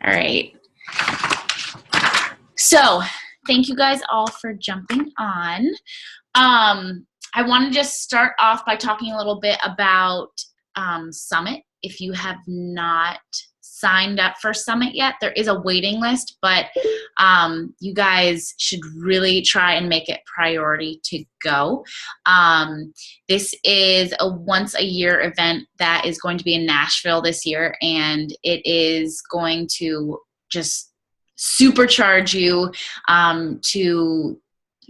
All right. So thank you guys all for jumping on. I want to just start off by talking a little bit about Summit. If you have not signed up for Summit yet, there is a waiting list, but you guys should really try and make it priority to go. This is a once a year event that is going to be in Nashville this year, and it is going to just supercharge you to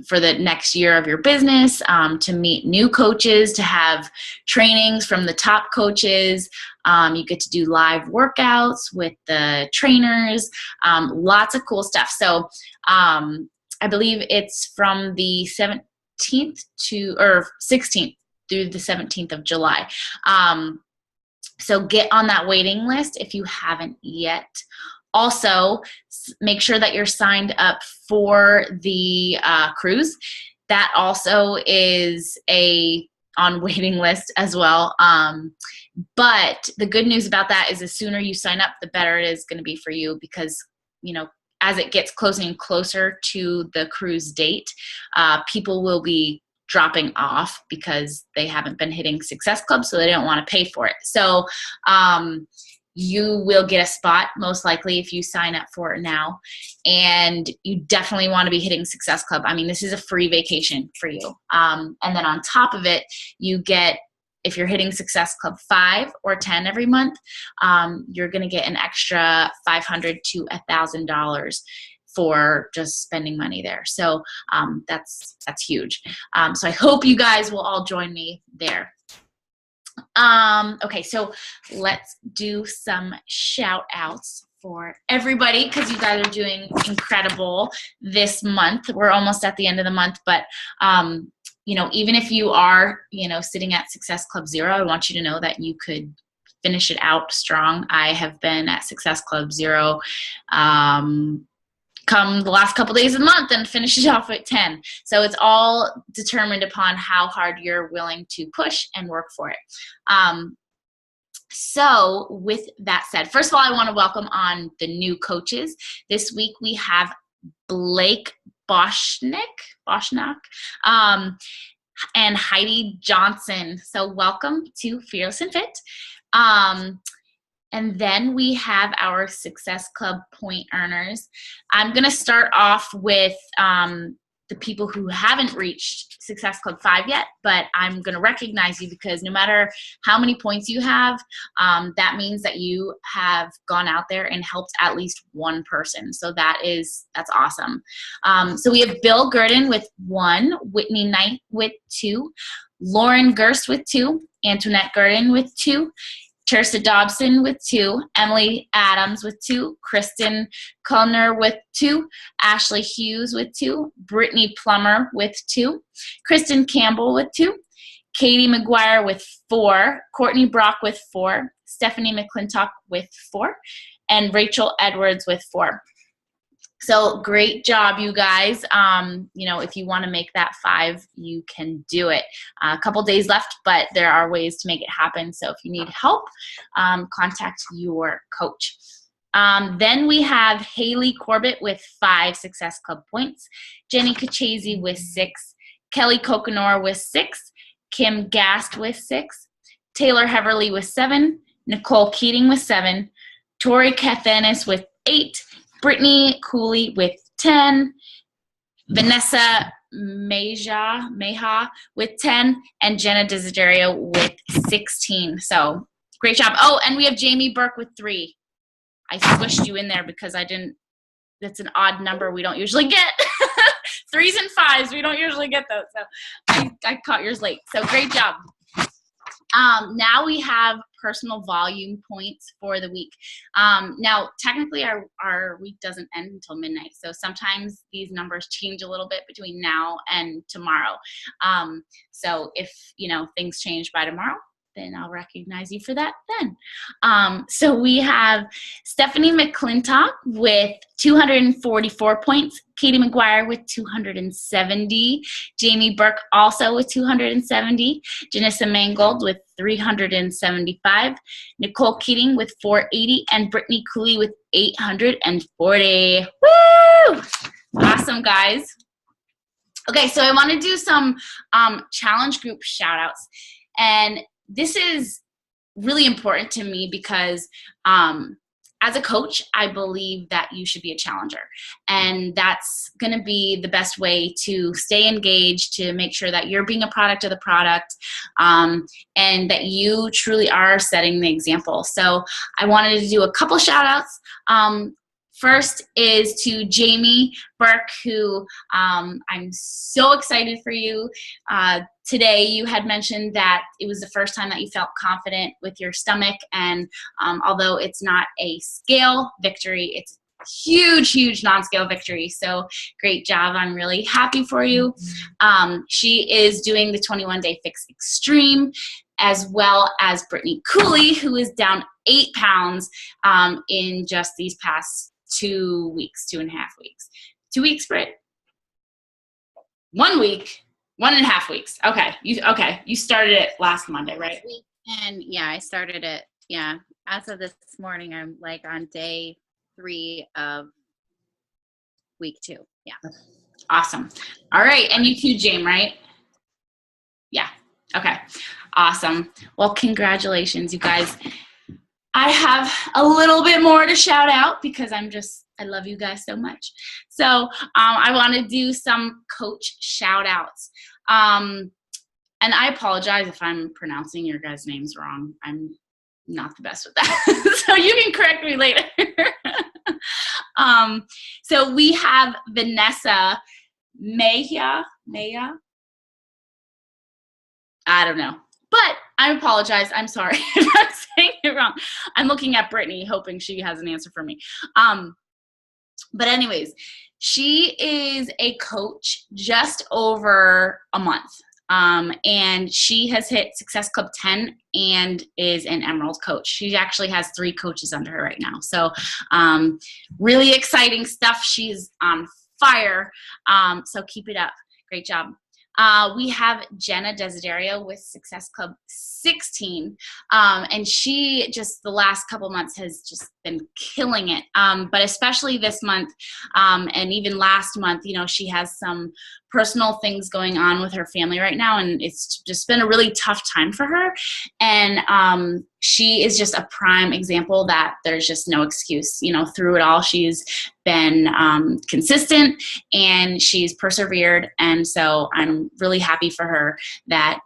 for the next year of your business, to meet new coaches, to have trainings from the top coaches. You get to do live workouts with the trainers, lots of cool stuff. So I believe it's from the 17th or 16th through the 17th of July. So get on that waiting list if you haven't yet. Also, make sure that you're signed up for the cruise. That also is on waiting list as well. But the good news about that is the sooner you sign up, the better it is going to be for you, because, as it gets closer and closer to the cruise date, people will be dropping off because they haven't been hitting Success Club, so they don't want to pay for it. So, you will get a spot most likely if you sign up for it now, and you definitely want to be hitting Success Club. I mean, this is a free vacation for you. And then on top of it, you get, if you're hitting Success Club 5 or 10 every month, you're going to get an extra $500 to $1,000 for just spending money there. So that's huge. So I hope you guys will all join me there. Okay, so let's do some shout outs for everybody, because you guys are doing incredible this month. We're almost at the end of the month, but even if you are, sitting at Success Club 0, I want you to know that you could finish it out strong. I have been at Success Club 0 come the last couple days of the month and finish it off at 10. So it's all determined upon how hard you're willing to push and work for it. So with that said, first of all, I want to welcome on the new coaches. This week we have Blake Boschnack, and Heidi Johnson. So welcome to Fearless and Fit. And then we have our Success Club point earners. I'm going to start off with the people who haven't reached Success Club 5 yet, but I'm going to recognize you, because no matter how many points you have, that means that you have gone out there and helped at least one person. So that's awesome. So we have Bill Gurdon with 1, Whitney Knight with 2, Lauren Gerst with 2, Antoinette Gurdon with 2, Teresa Dobson with 2, Emily Adams with 2, Kristen Kullner with 2, Ashley Hughes with 2, Brittany Plummer with 2, Kristen Campbell with 2, Katie McGuire with 4, Courtney Brock with 4, Stephanie McClintock with 4, and Rachel Edwards with 4. So great job, you guys. If you want to make that 5, you can do it. A couple days left, but there are ways to make it happen. So if you need help, contact your coach. Then we have Haley Corbett with 5 Success Club points, Jenny Kachese with 6, Kelly Kokanor with 6, Kim Gast with 6, Taylor Heverly with 7, Nicole Keating with 7, Tori Kathanis with 8, Brittany Cooley with 10, Vanessa Meja with 10, and Jenna Desiderio with 16. So great job. Oh, and we have Jamie Burke with 3. I squished you in there because that's an odd number we don't usually get. 3s and 5s, we don't usually get those. So I caught yours late. So great job. Now we have personal volume points for the week. Now, technically, our week doesn't end until midnight, so sometimes these numbers change a little bit between now and tomorrow. So if things change by tomorrow, then I'll recognize you for that then. So we have Stephanie McClintock with 244 points, Katie McGuire with 270, Jamie Burke also with 270, Janissa Mangold with 375, Nicole Keating with 480, and Brittany Cooley with 840. Woo! Awesome, guys. Okay, so I want to do some challenge group shout outs. And this is really important to me because as a coach, I believe that you should be a challenger. And that's going to be the best way to stay engaged, to make sure that you're being a product of the product, and that you truly are setting the example. So I wanted to do a couple shout outs. First is to Jamie Burke, who I'm so excited for you. Today you had mentioned that it was the first time that you felt confident with your stomach, and although it's not a scale victory, it's huge, huge non-scale victory. So great job. I'm really happy for you. She is doing the 21-day fix extreme, as well as Brittany Cooley, who is down 8 pounds in just these past 2 weeks, 2.5 weeks. 2 weeks, Britt? 1 week, 1.5 weeks. Okay, you started it last Monday, right? And yeah, I started it. Yeah, as of this morning, I'm like on day 3 of week 2. Yeah. Awesome. All right, and you too, Jane, right? Yeah. Okay. Awesome. Well, congratulations, you guys. I have a little bit more to shout out because I love you guys so much. So I want to do some coach shout outs. And I apologize if I'm pronouncing your guys' names wrong. I'm not the best with that. So you can correct me later. So we have Vanessa Maya. I don't know. But I apologize. I'm sorry if I'm saying it wrong. I'm looking at Brittany, hoping she has an answer for me. But anyways, she is a coach just over a month. And she has hit Success Club 10 and is an Emerald coach. She actually has 3 coaches under her right now. So really exciting stuff. She's on fire. So keep it up. Great job. We have Jenna Desiderio with Success Club 16, and she just the last couple months has just been killing it, but especially this month, and even last month, she has some personal things going on with her family right now, and it's just been a really tough time for her, and she is just a prime example that there's just no excuse. Through it all, she's been consistent and she's persevered, and so I'm really happy for her that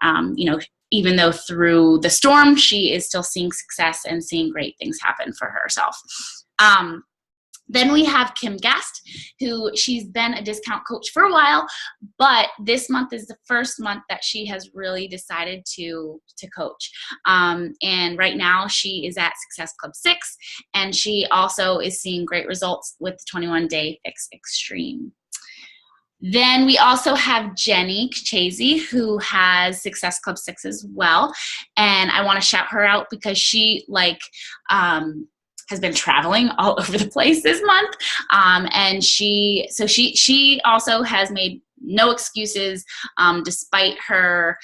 even though through the storm, she is still seeing success and seeing great things happen for herself. Then we have Kim Gast, who she's been a discount coach for a while, but this month is the first month that she has really decided to coach. And right now she is at Success Club 6, and she also is seeing great results with the 21-day fix extreme. Then we also have Jenny Kchazy, who has Success Club 6 as well. And I want to shout her out because she has been traveling all over the place this month. And she also has made no excuses despite her,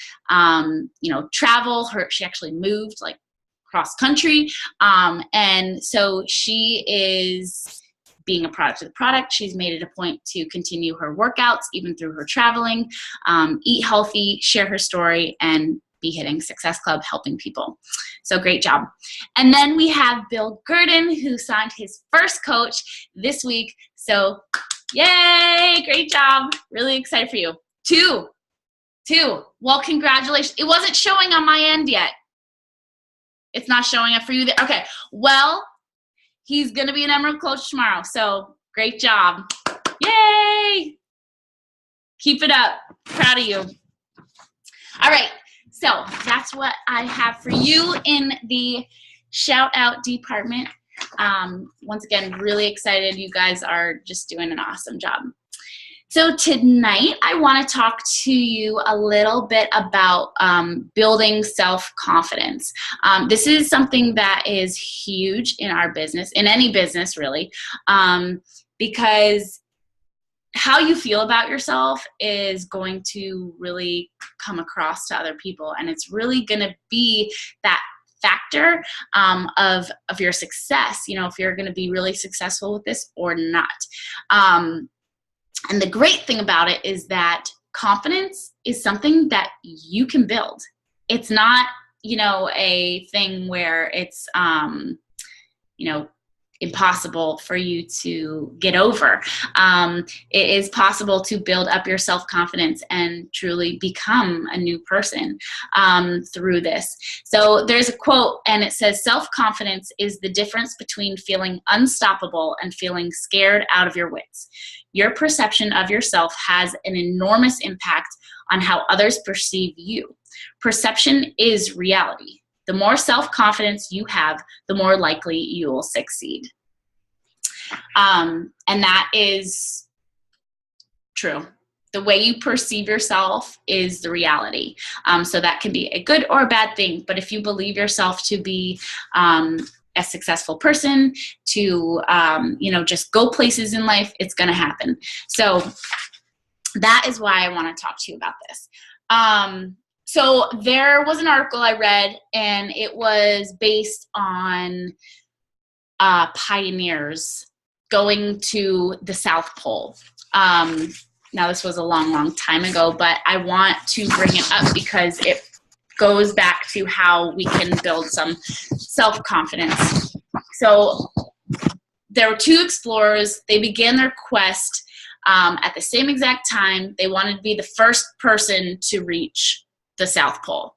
travel. She actually moved like cross country. And so she is being a product of the product. She's made it a point to continue her workouts, even through her traveling, eat healthy, share her story, and be hitting Success Club, helping people. So great job. And then we have Bill Gurdon, who signed his first coach this week. So yay, great job. Really excited for you. Two. Well, congratulations. It wasn't showing on my end yet. It's not showing up for you there. Okay, well, he's going to be an Emerald coach tomorrow. So great job. Yay. Keep it up. Proud of you. All right. So that's what I have for you in the shout out department. Once again, really excited. You guys are just doing an awesome job. So tonight, I want to talk to you a little bit about building self-confidence. This is something that is huge in our business, in any business really, because how you feel about yourself is going to really come across to other people, and it's really going to be that factor of your success, if you're going to be really successful with this or not. And the great thing about it is that confidence is something that you can build. It's not, a thing where it's, impossible for you to get over. It is possible to build up your self-confidence and truly become a new person through this. So there's a quote, and it says, "Self-confidence is the difference between feeling unstoppable and feeling scared out of your wits. Your perception of yourself has an enormous impact on how others perceive you. Perception is reality. The more self-confidence you have, the more likely you will succeed." And that is true. The way you perceive yourself is the reality. So that can be a good or a bad thing, but if you believe yourself to be a successful person, to just go places in life, it's going to happen. So that is why I want to talk to you about this. So there was an article I read, and it was based on pioneers going to the South Pole. Now, this was a long, long time ago, but I want to bring it up because it goes back to how we can build some self-confidence. So there were two explorers. They began their quest at the same exact time. They wanted to be the first person to reach the South Pole.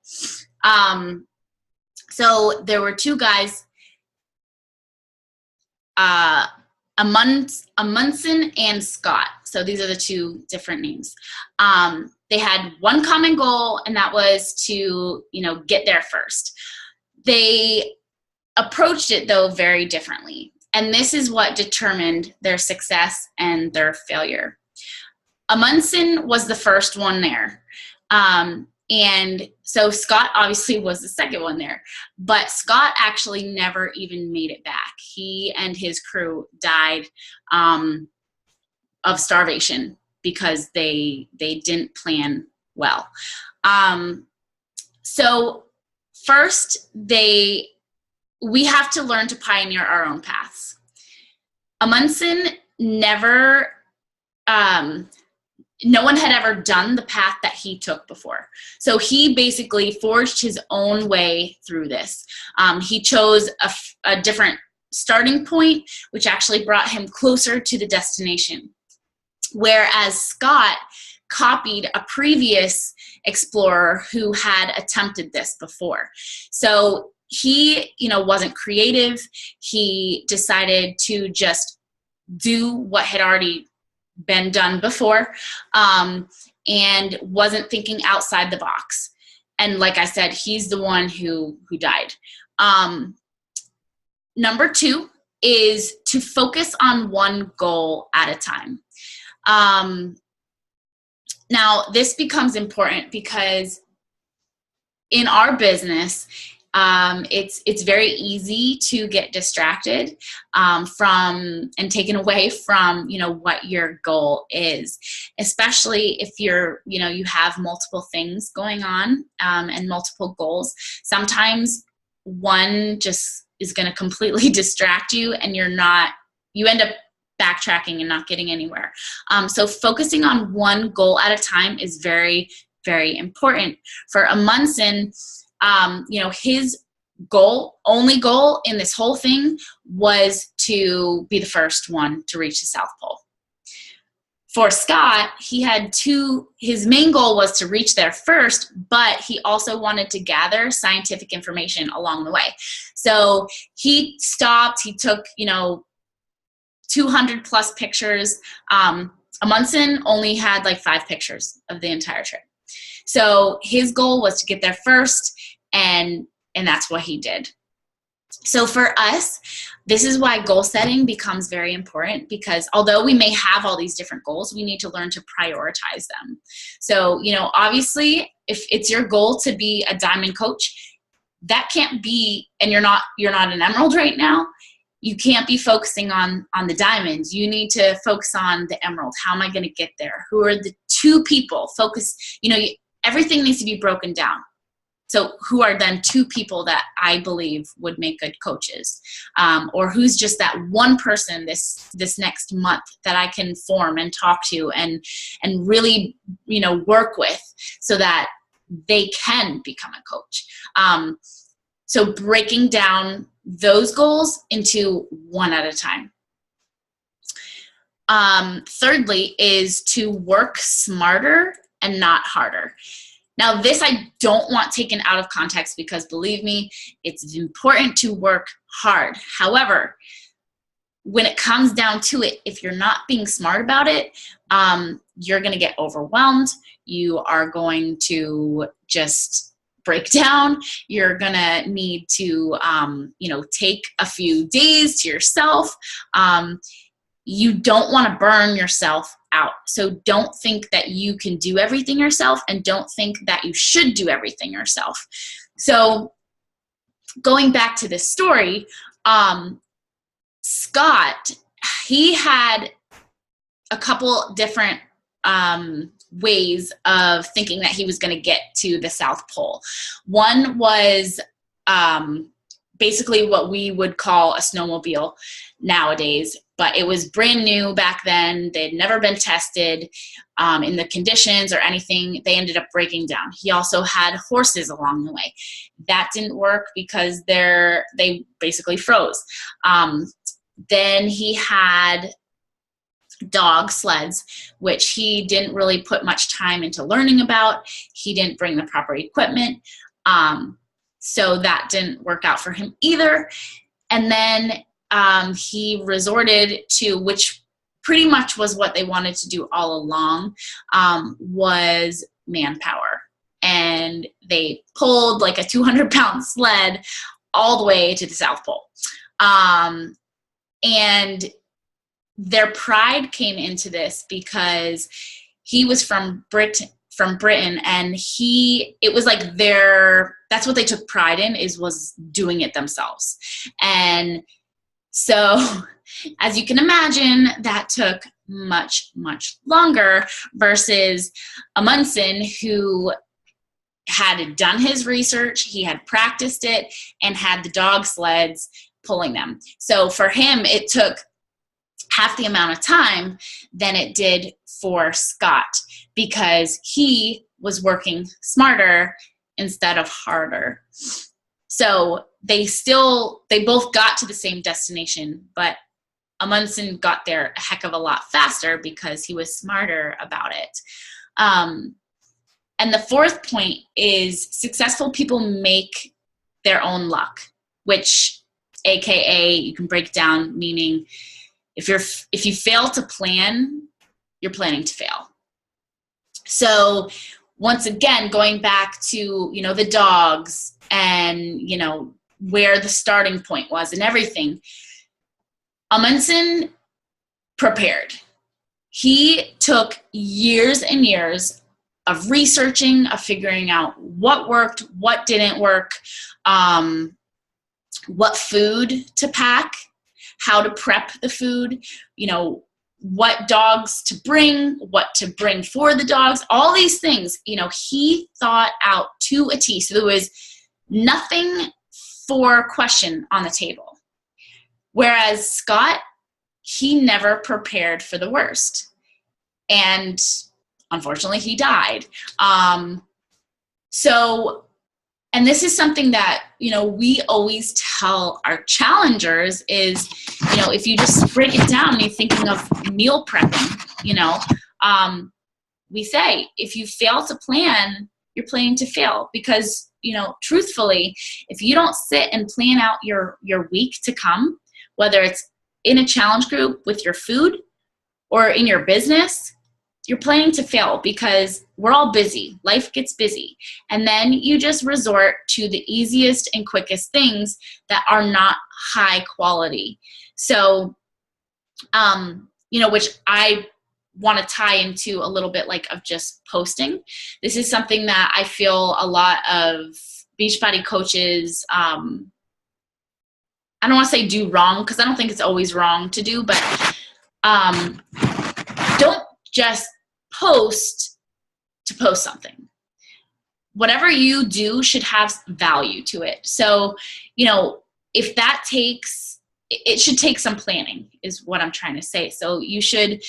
So there were two guys, Amundsen and Scott. So these are the two different names. They had one common goal, and that was to, get there first. They approached it, though, very differently. And this is what determined their success and their failure. Amundsen was the first one there. And so Scott obviously was the second one there, but Scott actually never even made it back. He and his crew died of starvation because they didn't plan well. So first, we have to learn to pioneer our own paths. Amundsen never, no one had ever done the path that he took before. So he basically forged his own way through this. He chose a different starting point, which actually brought him closer to the destination. Whereas Scott copied a previous explorer who had attempted this before. So he, wasn't creative. He decided to just do what had already been done before, and wasn't thinking outside the box. And like I said, he's the one who died. Number two is to focus on one goal at a time. Now, this becomes important because in our business, it's very easy to get distracted from and taken away from what your goal is, especially if you have multiple things going on and multiple goals. Sometimes one just is going to completely distract you, and you end up backtracking and not getting anywhere. So focusing on one goal at a time is very, very important. For Amundsen, his only goal in this whole thing was to be the first one to reach the South Pole. For Scott, his main goal was to reach there first, but he also wanted to gather scientific information along the way. So he stopped, he took, 200 plus pictures. Amundsen only had like 5 pictures of the entire trip. So his goal was to get there first, and that's what he did. So for us, this is why goal setting becomes very important, because although we may have all these different goals, we need to learn to prioritize them. So, obviously, if it's your goal to be a diamond coach, that can't be, and you're not an emerald right now, you can't be focusing on the diamonds. You need to focus on the emerald. How am I going to get there? Who are the two people? Focus, everything needs to be broken down. So who are then two people that I believe would make good coaches? Or who's just that one person this next month that I can form and talk to and really, work with so that they can become a coach. So breaking down those goals into one at a time. Thirdly is to work smarter and not harder. Now, this I don't want taken out of context, because believe me, it's important to work hard. However, when it comes down to it, if you're not being smart about it, you're going to get overwhelmed. You are going to just break down. You're going to need to, take a few days to yourself. You don't want to burn yourself out. So don't think that you can do everything yourself, and don't think that you should do everything yourself. So going back to this story, Scott, he had a couple different ways of thinking that he was going to get to the South Pole. One was basically what we would call a snowmobile nowadays, but it was brand new back then. They'd never been tested in the conditions or anything. They ended up breaking down. He also had horses along the way. That didn't work because they basically froze. Then he had dog sleds, which he didn't really put much time into learning about. He didn't bring the proper equipment. So that didn't work out for him either. And then he resorted to, which pretty much was what they wanted to do all along, was manpower. And they pulled like a 200-pound sled all the way to the South Pole. And their pride came into this because he was from Britain, and it was like that's what they took pride in, was doing it themselves. And so, as you can imagine, that took much, much longer versus Amundsen, who had done his research, he had practiced it, and had the dog sleds pulling them. So for him, it took half the amount of time than it did for Scott, because he was working smarter instead of harder. So they both got to the same destination, but Amundsen got there a heck of a lot faster because he was smarter about it. And the fourth point is successful people make their own luck, which AKA you can break down, meaning if you fail to plan, you're planning to fail. So once again, going back to, the dogs and, where the starting point was and everything, Amundsen prepared. He took years and years of researching, of figuring out what worked, what didn't work, what food to pack, how to prep the food, what dogs to bring, what to bring for the dogs, all these things, he thought out to a T. So there was nothing for question on the table. Whereas Scott, he never prepared for the worst. And unfortunately, he died. And this is something that, we always tell our challengers is, if you just break it down and you're thinking of meal prepping, we say, if you fail to plan, you're planning to fail, because, truthfully, if you don't sit and plan out your week to come, whether it's in a challenge group with your food or in your business, you're planning to fail because we're all busy. Life gets busy. And then you just resort to the easiest and quickest things that are not high quality. So, which I want to tie into a little bit like of just posting. This is something that I feel a lot of Beachbody coaches, I don't want to say do wrong, because I don't think it's always wrong to do, but don't just post to post something. Whatever you do should have value to it. So, if that it should take some planning is what I'm trying to say. So you should,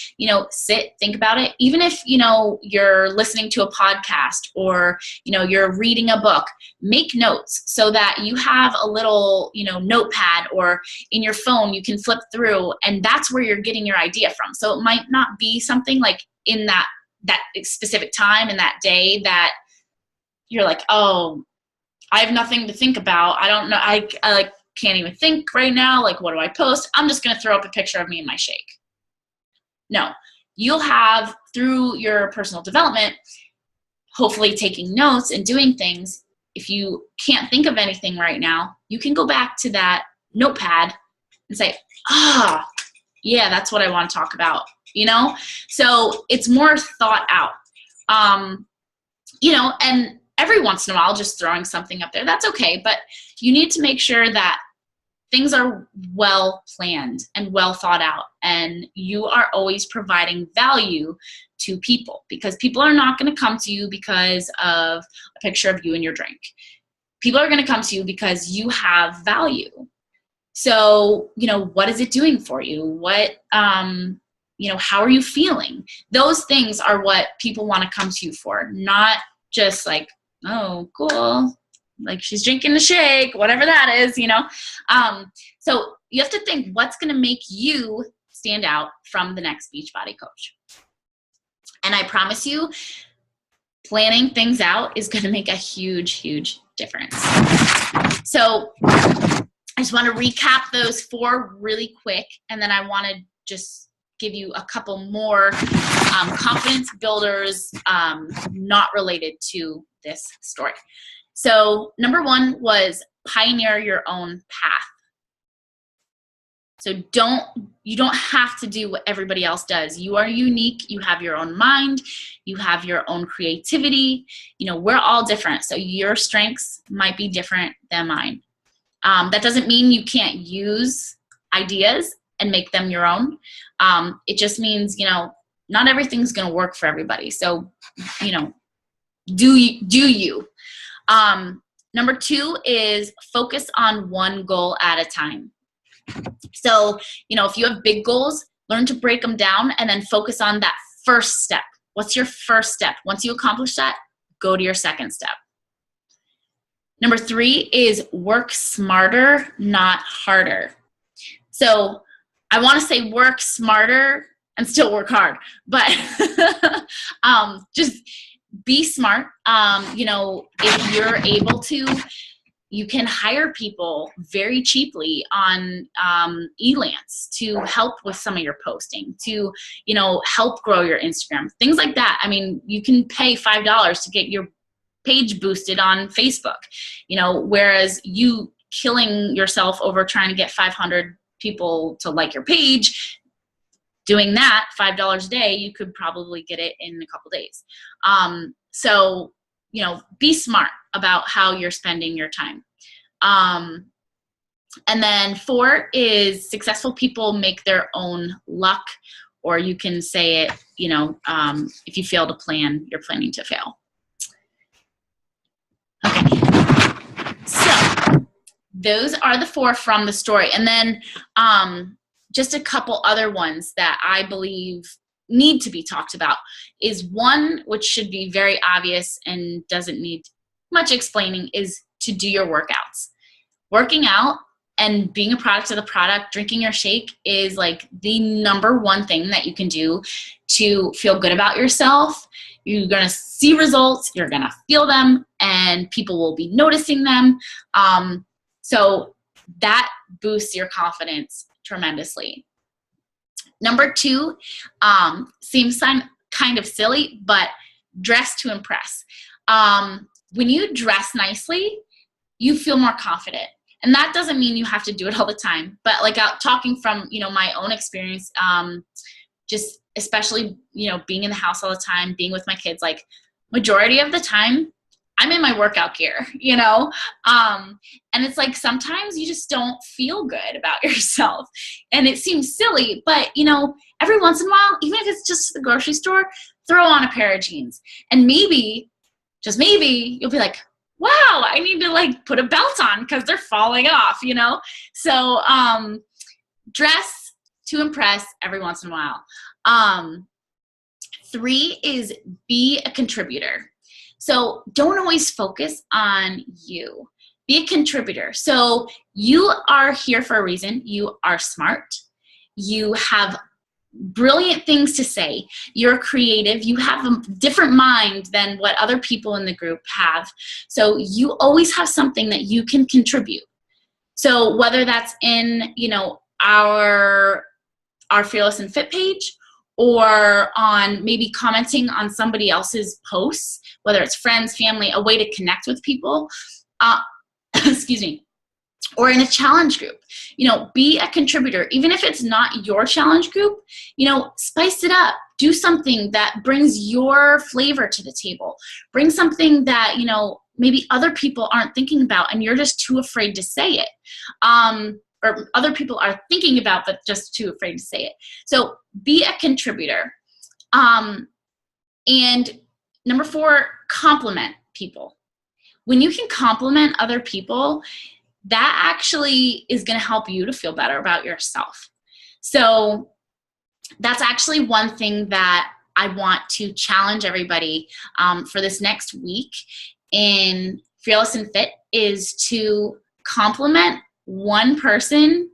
sit, think about it. Even if, you're listening to a podcast or, you're reading a book, make notes so that you have a little, notepad, or in your phone you can flip through, and that's where you're getting your idea from. So it might not be something like in that specific time in that day that you're like, oh, I have nothing to think about. I don't know. I can't even think right now. Like, what do I post? I'm just going to throw up a picture of me and my shake. No, you'll have, through your personal development, hopefully taking notes and doing things. If you can't think of anything right now, you can go back to that notepad and say, yeah, that's what I want to talk about, So it's more thought out, and every once in a while, just throwing something up there, that's okay. But you need to make sure that things are well planned and well thought out, and you are always providing value to people, because people are not going to come to you because of a picture of you and your drink. People are going to come to you because you have value. So, what is it doing for you? What, how are you feeling? Those things are what people want to come to you for, not just like, oh, cool, like she's drinking a shake, whatever that is, So you have to think, what's going to make you stand out from the next Beachbody coach? And I promise you, planning things out is going to make a huge, huge difference. So I just want to recap those 4 really quick, and then I want to just give you a couple more confidence builders not related to this story. So number 1 was pioneer your own path. So you don't have to do what everybody else does. You are unique. You have your own mind. You have your own creativity. We're all different. So your strengths might be different than mine. That doesn't mean you can't use ideas and make them your own. It just means, not everything's going to work for everybody. So, do you. Number 2 is focus on one goal at a time. So, if you have big goals, learn to break them down and then focus on that first step. What's your first step? Once you accomplish that, go to your second step. Number 3 is work smarter, not harder. So I want to say work smarter and still work hard, but just be smart. If you're able to, you can hire people very cheaply on Elance to help with some of your posting, to, help grow your Instagram, things like that. I mean, you can pay $5 to get your page boosted on Facebook, whereas you killing yourself over trying to get 500 people to like your page, doing that $5 a day, you could probably get it in a couple days. So, be smart about how you're spending your time. And then 4 is successful people make their own luck, or you can say it, if you fail to plan, you're planning to fail. Okay. So those are the 4 from the story. And then just a couple other ones that I believe need to be talked about is one, which should be very obvious and doesn't need much explaining, is to do your workouts. Working out and being a product of the product, drinking your shake is like the number 1 thing that you can do to feel good about yourself. You're going to see results, you're going to feel them, and people will be noticing them. So that boosts your confidence tremendously. Number 2, seems kind of silly, but dress to impress. When you dress nicely, you feel more confident. And that doesn't mean you have to do it all the time. But like talking from, my own experience, just especially, being in the house all the time, being with my kids, like majority of the time, I'm in my workout gear, and it's like sometimes you just don't feel good about yourself. And it seems silly, but, every once in a while, even if it's just the grocery store, throw on a pair of jeans. And maybe, just maybe, you'll be like, wow, I need to like put a belt on because they're falling off, So dress to impress every once in a while. 3 is be a contributor. So don't always focus on you. Be a contributor. So you are here for a reason. You are smart. You have brilliant things to say. You're creative. You have a different mind than what other people in the group have. So you always have something that you can contribute. So whether that's in, our Fearless and Fit page, or on maybe commenting on somebody else's posts, whether it's friends, family, a way to connect with people, excuse me, or in a challenge group, be a contributor. Even if it's not your challenge group, spice it up. Do something that brings your flavor to the table. Bring something that, maybe other people aren't thinking about and you're just too afraid to say it. Or other people are thinking about, but just too afraid to say it. So be a contributor. And number 4, compliment people. When you can compliment other people, that actually is going to help you to feel better about yourself. So that's actually one thing that I want to challenge everybody for this next week in Fearless and Fit is to compliment one person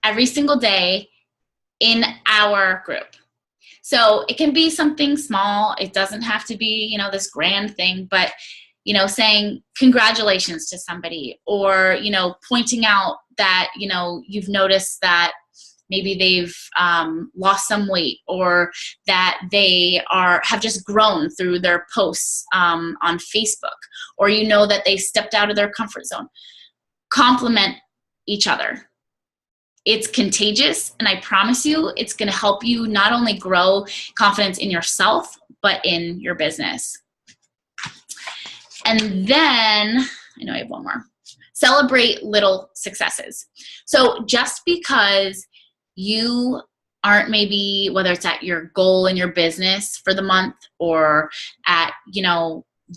every single day in our group. So it can be something small. It doesn't have to be, this grand thing, but, saying congratulations to somebody, or, pointing out that, you've noticed that maybe they've lost some weight, or that they have just grown through their posts on Facebook, or that they stepped out of their comfort zone. Compliment each other. It's contagious, and I promise you it's going to help you not only grow confidence in yourself, but in your business. And then, I know I have one more. Celebrate little successes. So just because you aren't maybe, whether it's at your goal in your business for the month, or at,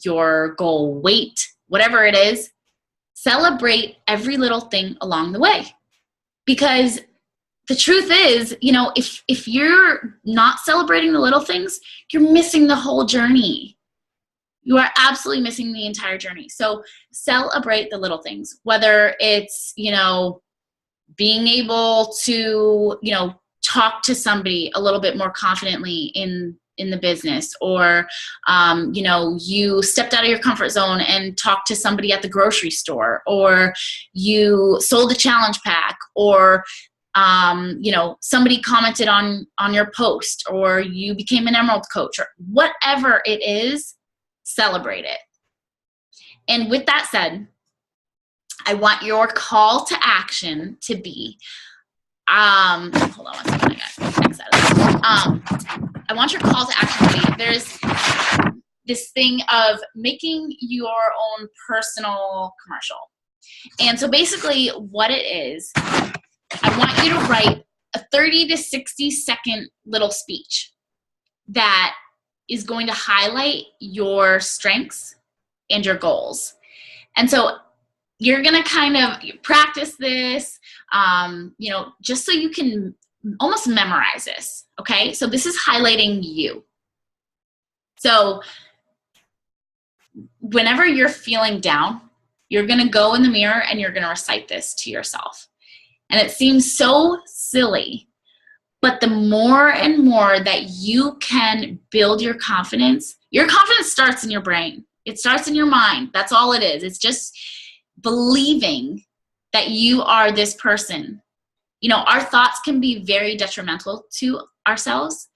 your goal weight, whatever it is, celebrate every little thing along the way. Because the truth is, if you're not celebrating the little things, you're missing the whole journey. You are absolutely missing the entire journey. So celebrate the little things, whether it's, being able to, talk to somebody a little bit more confidently in the business, or, you stepped out of your comfort zone and talked to somebody at the grocery store, or you sold a challenge pack, or, somebody commented on your post, or you became an Emerald coach, or whatever it is, celebrate it. And with that said, I want your call to action to be, hold on one second, I got X out of this. I want your call to action to be, there's this thing of making your own personal commercial. And so basically what it is, I want you to write a 30 to 60 second little speech that is going to highlight your strengths and your goals. And so you're going to kind of practice this, just so you can almost memorize this. Okay. So this is highlighting you. So whenever you're feeling down, you're going to go in the mirror and you're going to recite this to yourself. And it seems so silly, but the more and more that you can build your confidence starts in your brain. It starts in your mind. That's all it is. It's just believing that you are this person. Our thoughts can be very detrimental to ourselves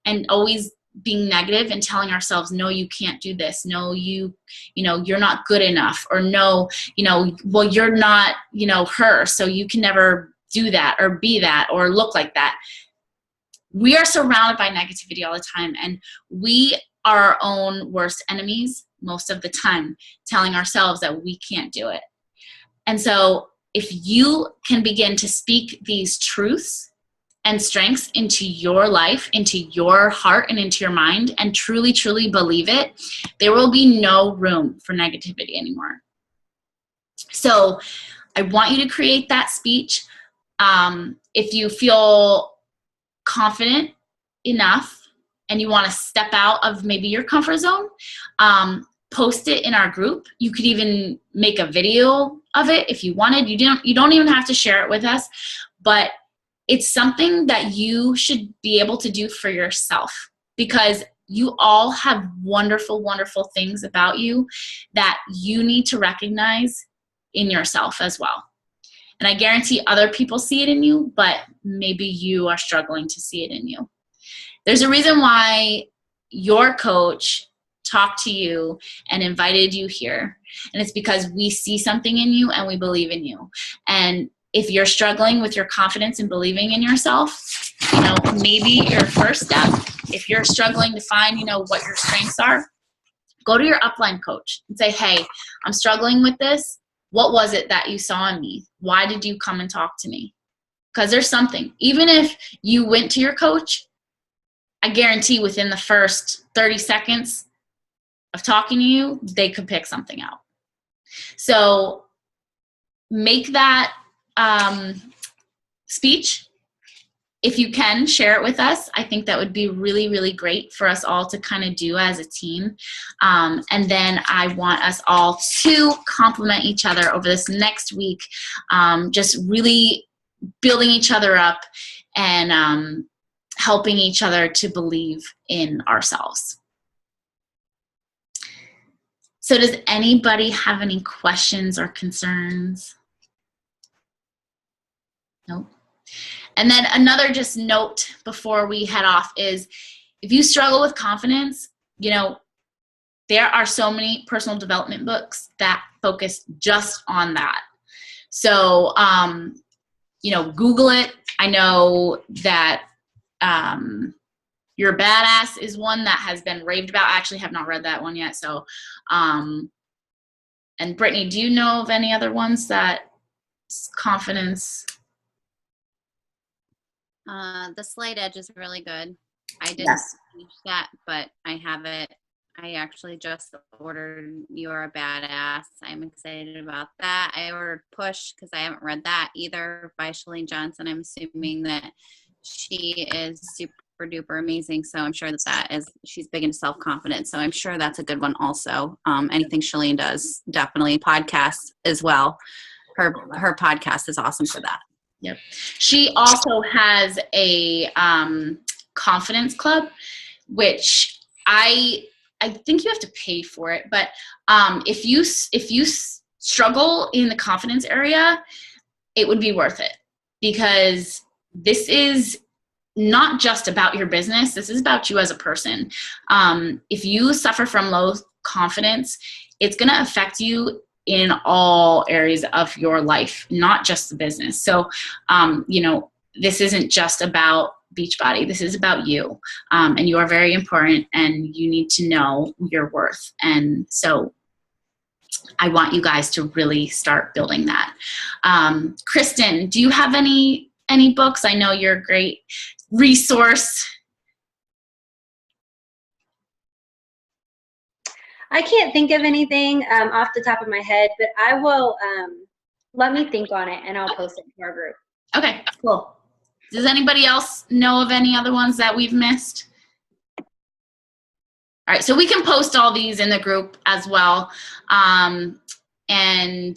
and always being negative and telling ourselves, no, you can't do this. No, you're not good enough, or no, well, you're not, her, so you can never do that or be that or look like that. We are surrounded by negativity all the time, and we are our own worst enemies most of the time, telling ourselves that we can't do it. And so if you can begin to speak these truths and strengths into your life, into your heart, and into your mind, and truly, truly believe it, there will be no room for negativity anymore. So I want you to create that speech. If you feel confident enough and you want to step out of maybe your comfort zone, post it in our group. You could even make a video of it if you wanted. You don't even have to share it with us, but it's something that you should be able to do for yourself, because you all have wonderful, wonderful things about you that you need to recognize in yourself as well. And I guarantee other people see it in you, but maybe you are struggling to see it in you. There's a reason why your coach talked to you and invited you here. And it's because we see something in you and we believe in you. And if you're struggling with your confidence and believing in yourself, maybe your first step, if you're struggling to find, what your strengths are, go to your upline coach and say, hey, I'm struggling with this. What was it that you saw in me? Why did you come and talk to me? Because there's something. Even if you went to your coach, I guarantee within the first 30 seconds of talking to you, they could pick something out. So make that speech. If you can, share it with us. I think that would be really, really great for us all to kind of do as a team. And then I want us all to compliment each other over this next week, just really building each other up and helping each other to believe in ourselves. So does anybody have any questions or concerns? Nope. And then another just note before we head off is, if you struggle with confidence, there are so many personal development books that focus just on that. So, Google it. I know that You're Badass is one that has been raved about. I actually have not read that one yet. So, and Brittany, do you know of any other ones that confidence? The Slight Edge is really good. I didn't Yes. finish that, but I have it. I actually just ordered You're a Badass. I'm excited about that. I ordered Push because I haven't read that either, by Chalene Johnson. I'm assuming that she is super duper amazing. So I'm sure she's big into self-confidence. So I'm sure that's a good one also. Anything Chalene does, definitely. Podcasts as well. Her podcast is awesome for that. Yep. She also has a confidence club, which I think you have to pay for it. But if you struggle in the confidence area, it would be worth it, because this is not just about your business. This is about you as a person. If you suffer from low confidence, it's going to affect you in all areas of your life, not just the business. So, this isn't just about Beachbody. This is about you. And you are very important, and you need to know your worth. And so I want you guys to really start building that. Kristen, do you have any books? I know you're a great resource. I can't think of anything off the top of my head, but I will let me think on it, and I'll post it to our group. Okay, cool. Does anybody else know of any other ones that we've missed? All right, so we can post all these in the group as well. And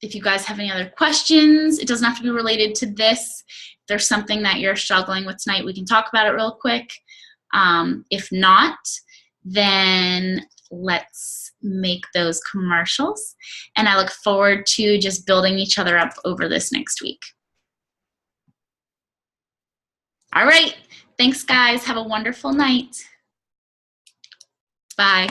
if you guys have any other questions, it doesn't have to be related to this. If there's something that you're struggling with tonight, we can talk about it real quick. If not, then let's make those commercials. And I look forward to just building each other up over this next week. All right. Thanks, guys. Have a wonderful night. Bye.